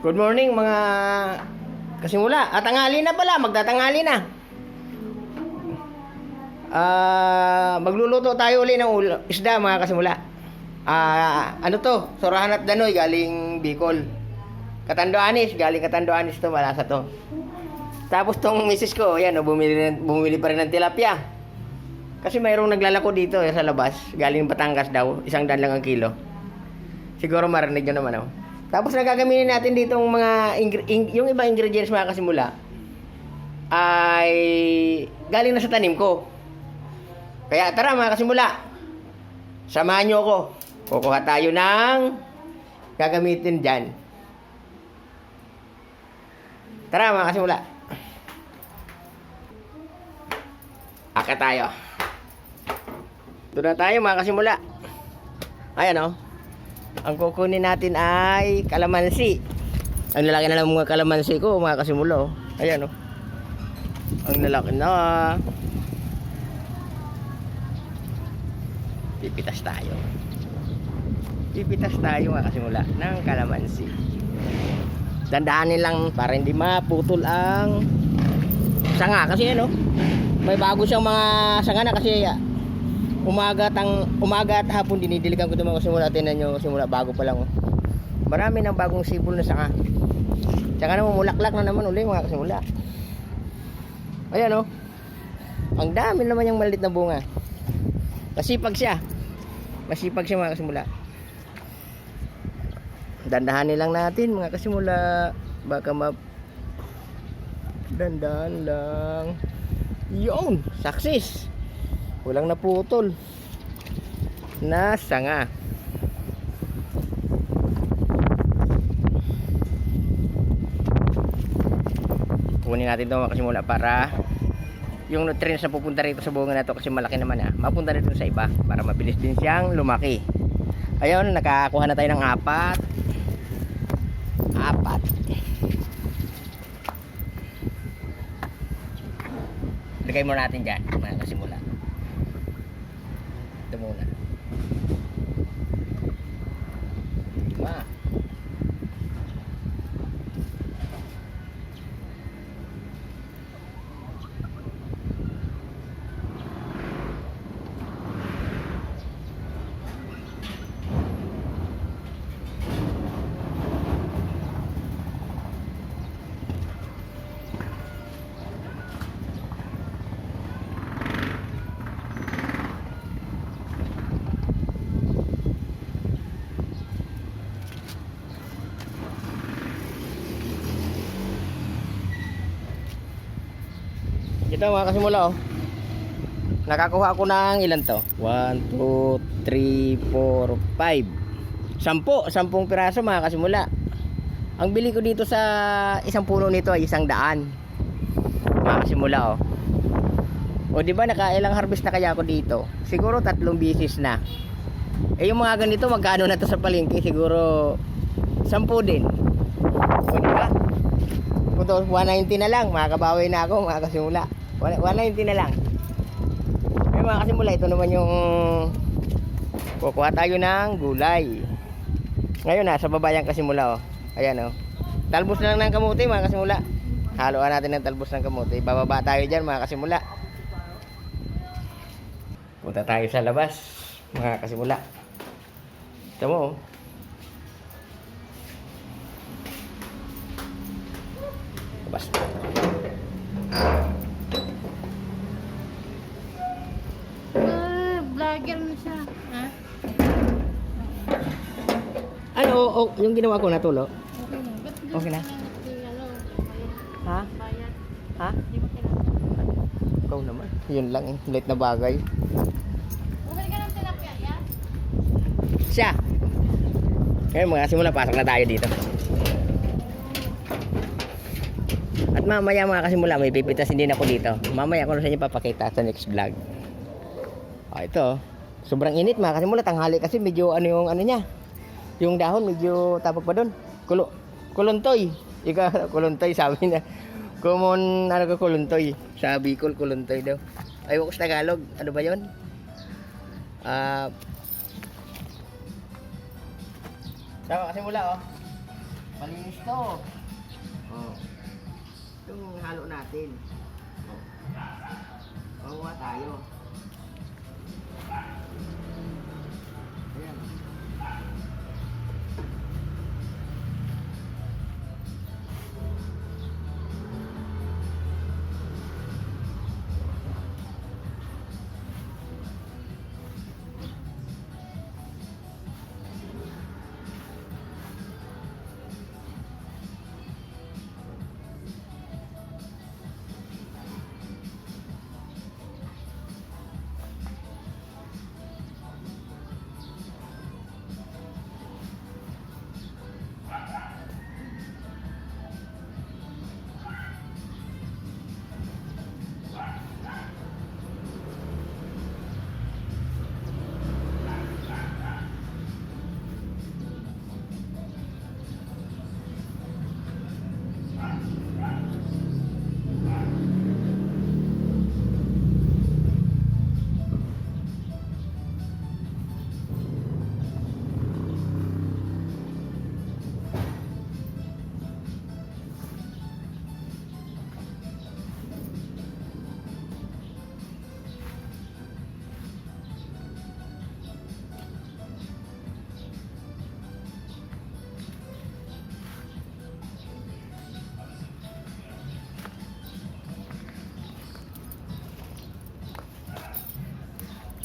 Good morning mga kasimula. Tanghali na pala, magtatanghali na. Magluluto tayo uli ng isda mga kasimula. Ano to? Sorahan at Danoy galing Bicol. Katando Anis, galing Katando Anis to, malasa to. Tapos tong misis ko, ayan, bumili pa rin ng tilapia. Kasi mayroong naglalako dito sa labas, galing Batangas daw, 100 lang ang kilo. Siguro marinig nyo naman ako. Tapos nagagamitin natin dito yung ibang ingredients mga kasimula ay galing na sa tanim ko. Kaya tara mga kasimula, samahan nyo ako. Kukuha tayo ng gagamitin dyan. Tara mga kasimula. Aka tayo. Doon na tayo mga kasimula. Ayan o. Ang kukunin natin ay kalamansi. Ang lalaki na lang mga kalamansi ko mga kasimulo. Ayan o. Ang lalaki na. Pipitas tayo. Pipitas tayo mga kasimula ng kalamansi. Dandahanin lang para hindi maputol ang sanga. Kasi ano, may bago siyang mga sanga na kasi umaga at hapon dinidiligan ko ito mga kasimula. Tinan nyo kasimula, bago pa lang. Marami ng bagong sibol na sanga. Tsaka naman mulaklak na naman uli mga kasimula. Ayan o. Ang dami naman yung maliit na bunga. Masipag siya. Masipag siya mga kasimula. Dandahanin lang natin mga kasimula. Baka dandahan lang. Yun, success. Walang naputol na sanga. Kunin natin ito mga kasimula para yung nutrients na pupunta rito sa bunga na ito, kasi malaki naman mapunta rito sa iba para mabilis din siyang lumaki. Ayun, nakakuha na tayo ng apat. Lagay mo natin dyan mga kasimula. Ito muna. 5. Ito mga kasimula oh. Nakakuha ako ng ilan to? 1, 2, 3, 4, 5. 10 piraso mga kasimula. Ang bili ko dito sa isang puno nito ay 100 mga kasimula oh. O diba nakailang harvest na kaya ako dito? Siguro 3 bisis na. Yung mga ganito magkano na to sa palengke? Siguro 10 din. O diba? Ito 190 na lang, makakabawi na ako mga kasimula. 190 na lang. Ay mga kasimula, ito naman yung kukuha tayo ng gulay. Ngayon sa baba yung kasimula oh. Ayan oh. Talbos na lang ng kamuti mga kasimula. Haluan natin ng talbos ng kamuti. Bababa tayo dyan mga kasimula. Punta tayo sa labas mga kasimula. Ito mo oh. Labas. Vlogger na siya. Ha? Ano, yung ginawa ko natulo? Okay na. Ba't di Okay na? Ha? Bayad. Ha? Di ba kailangan? Ikaw naman. Yun lang eh. Late na bagay. Okay ka ng tilapia, yan? Siya. Ngayon mga kasimula, pasok na tayo dito. At mamaya mga kasimula, may pipitasin din ako dito. Mamaya ko na sa inyo papakita sa next vlog. Ito. Sobrang init mga kasimula. Tanghali kasi medyo ano yung ano niya. Yung dahon medyo tapos pa doon. Kuluntoy. Ika kuluntoy sabi niya. Common ano ka kuluntoy. Sa Bicol kuluntoy daw. Ayaw ko sa Tagalog. Ano ba yun? Tama kasimula oh. Malinis to. Oh. Itong halo natin. Oh. Makuha tayo. Ayan.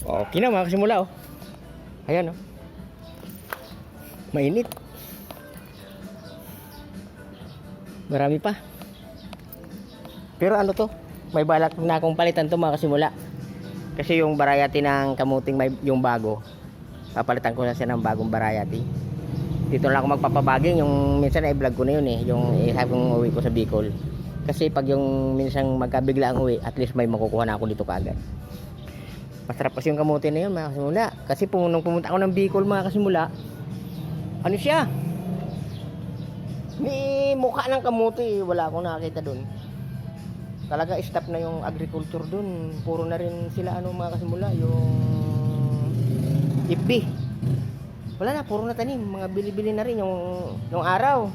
Okay na mga kasimula oh. Ayan oh. Mainit. Marami pa. Pero ano to? May balak na akong palitan to mga kasimula. Kasi yung variety ng kamuting yung bago. Papalitan ko na siya ng bagong variety. Dito na ako magpapabaging. Yung minsan i-vlog ko na yun eh. Yung ihapong uwi ko sa Bicol. Kasi pag yung minsan magkabigla ang uwi, at least may makukuha na ako dito kaagad. Masarap kasi yung kamote na yun mga kasimula. Kasi nung pumunta ako ng Bicol mga kasimula, ano siya? May mukha ng kamote. Wala akong nakakita dun. Talaga stop na yung agriculture dun. Puro na rin sila ano mga kasimula. Yung FB. Wala na, puro na tanim. Mga bili-bili na rin yung araw.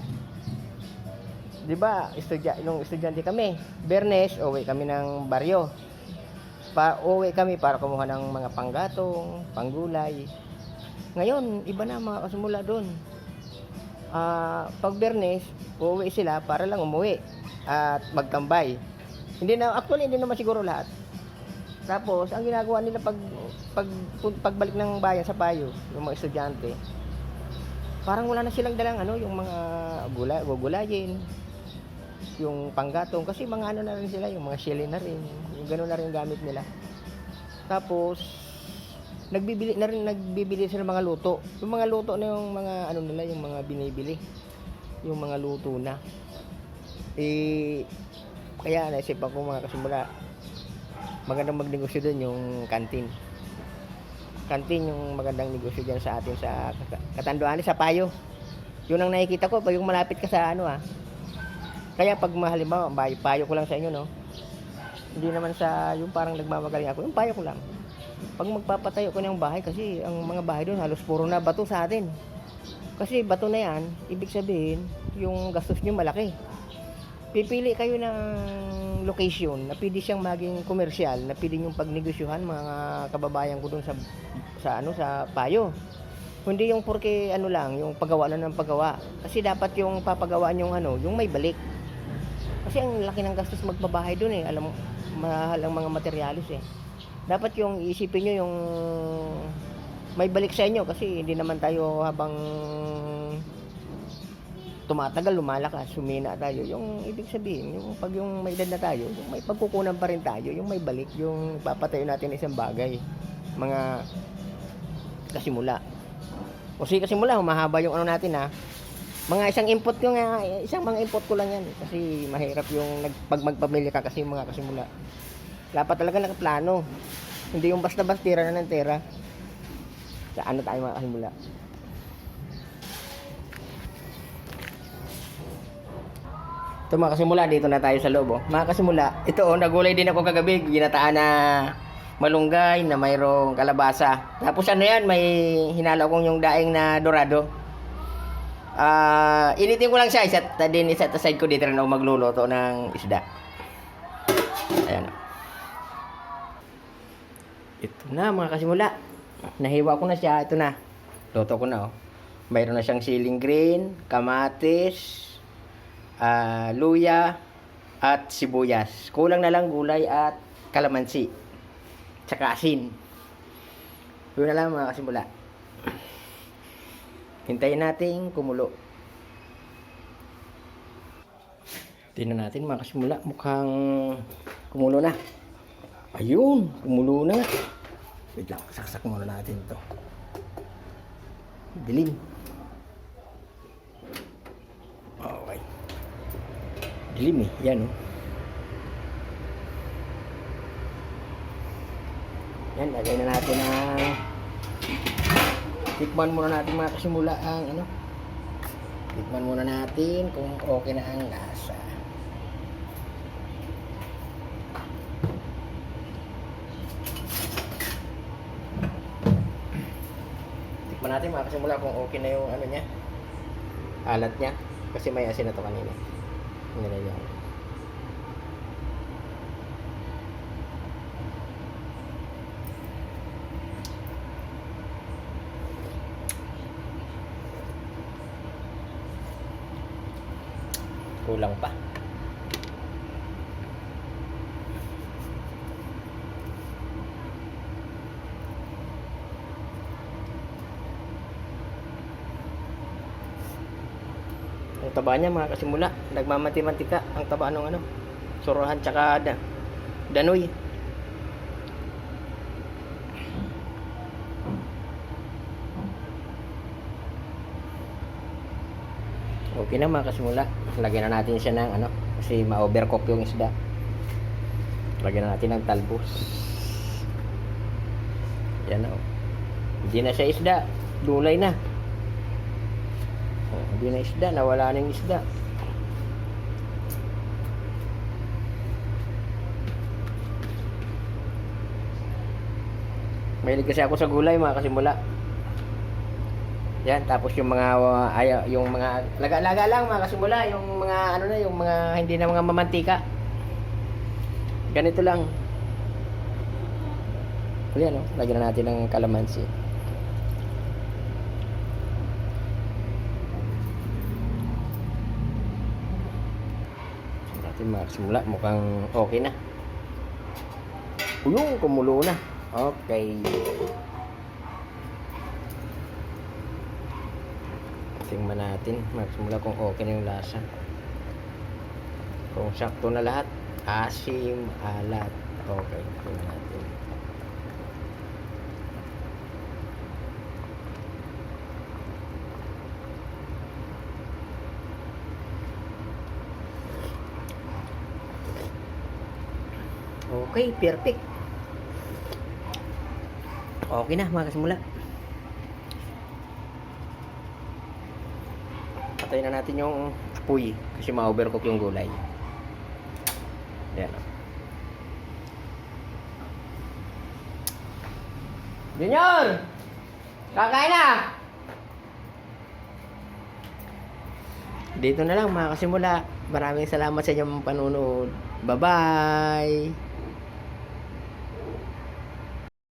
Diba, nung estudyante kami. Bernes, uwi kami ng baryo. Uwi kami para kumuha ng mga panggatong, panggulay. Ngayon, iba na mga kasimula doon. Pag Bernes, uuwi sila para lang umuwi at magtambay. Actually, hindi naman siguro lahat. Tapos, ang ginagawa nila pagbalik ng bayan sa payo, yung mga estudyante, parang wala na silang dalang yung mga gugulayin, yung panggatong, kasi mga ano na rin sila, yung mga shelly na rin, yung gano'n na rin gamit nila. Tapos nagbibili sila mga luto. Yung mga luto na yung mga ano nila, yung mga binibili, yung mga luto na. Kaya naisip ako mga kasimula, magandang magnegosyo din yung kantin. Kantin yung magandang negosyo dyan sa atin sa Katanduanes, sa payo. Yun ang nakikita ko pag yung malapit ka sa Kaya pag halimbawa, payo ko lang sa inyo, no? Hindi naman sa yung parang nagmamagaling ako, yung payo ko lang. Pag magpapatayo ko ng bahay, kasi ang mga bahay doon halos puro na bato sa atin. Kasi bato na yan, ibig sabihin, yung gastos nyo malaki. Pipili kayo ng location na pwede siyang maging komersyal, na pwede yung pagnegosyohan mga kababayan ko doon sa payo. Hindi yung porque lang, yung paggawa lang ng paggawa. Kasi dapat yung papagawaan yung may balik. Kasi ang laki ng gastos magbabahay doon eh. Alam mo, mahal ang mga materialis eh. Dapat yung isipin nyo yung may balik sa inyo, kasi hindi naman tayo habang tumatagal, lumalakas, sumina tayo. Yung ibig sabihin, yung pag yung may edad na tayo, yung may pagkukunan pa rin tayo, yung may balik, yung papatayo natin isang bagay. Mga kasimula. O sige kasimula, humahaba yung natin Mga isang mga input ko lang yan. Kasi mahirap yung pag magpamilya ka kasi mga kasimula. Dapat talaga nakaplano. Hindi yung basta-basta tira na ng tira. Sa tayo mga kasimula. Ito mga kasimula, dito na tayo sa loob. Mga kasimula, ito nagulay din ako kagabi. Ginataan na malunggay na mayroong kalabasa. Tapos yan, may hinalo kong yung daing na dorado. Initin ko lang siya. Isa aside ko dito rin ako magluluto ng isda. Ayan. Ito na mga kasimula. Nahiwa ko na siya. Ito na. Luto ko na oh. Mayroon na siyang siling green, kamatis, luya, at sibuyas. Kulang na lang gulay at kalamansi. Tsaka asin. Yun na lang mga kasimula. Hintayin natin kumulo. Tingnan natin mga kasimula. Mukhang kumulo na. Ayun, kumulo na. Wait lang, saksak muna natin ito. Dilim. Okay. Dilim eh. Yan oh. Yan, lagay na natin ang tikman muna natin mga kasimula ang ano. Tikman muna natin kung okay na ang lasa. Tikman natin mga kasimula kung okay na yung ano niya. Alat niya. Kasi may asin na to kanina. Nilagyan ko. Kulang pa. Ang taba niya mga kasimula, nagmamanti-mantika ang taba ng ano, surahan tsaka danoy. Okay na mga kasimula. Lagyan na natin siya ng ano, kasi ma-overcook yung isda. Lagyan na natin ng talbos. Yan o. Hindi na siya isda, gulay na. Hindi na isda, nawala na yung isda. Mahilig kasi ako sa gulay mga kasimula. Yan, tapos yung mga yung mga laga-laga lang mga kasimula, yung mga ano na, yung mga hindi na mga mamantika. Ganito lang. Ayan, lagyan na natin ng kalamansi. Natin mga kasimula, mukhang okay na. Uyong, kumulo na. Okay. Tingnan natin magsimula kung okay na yung lasa, kung sakto na lahat, asim, alat. Okay, tingnan natin. Okay, perfect. Okay na mga kasimula. Patayin na natin yung apoy kasi ma-overcook yung gulay. Ayan. Junior! Kakain na! Dito na lang mga kasimula. Maraming salamat sa inyong panunood. Bye-bye!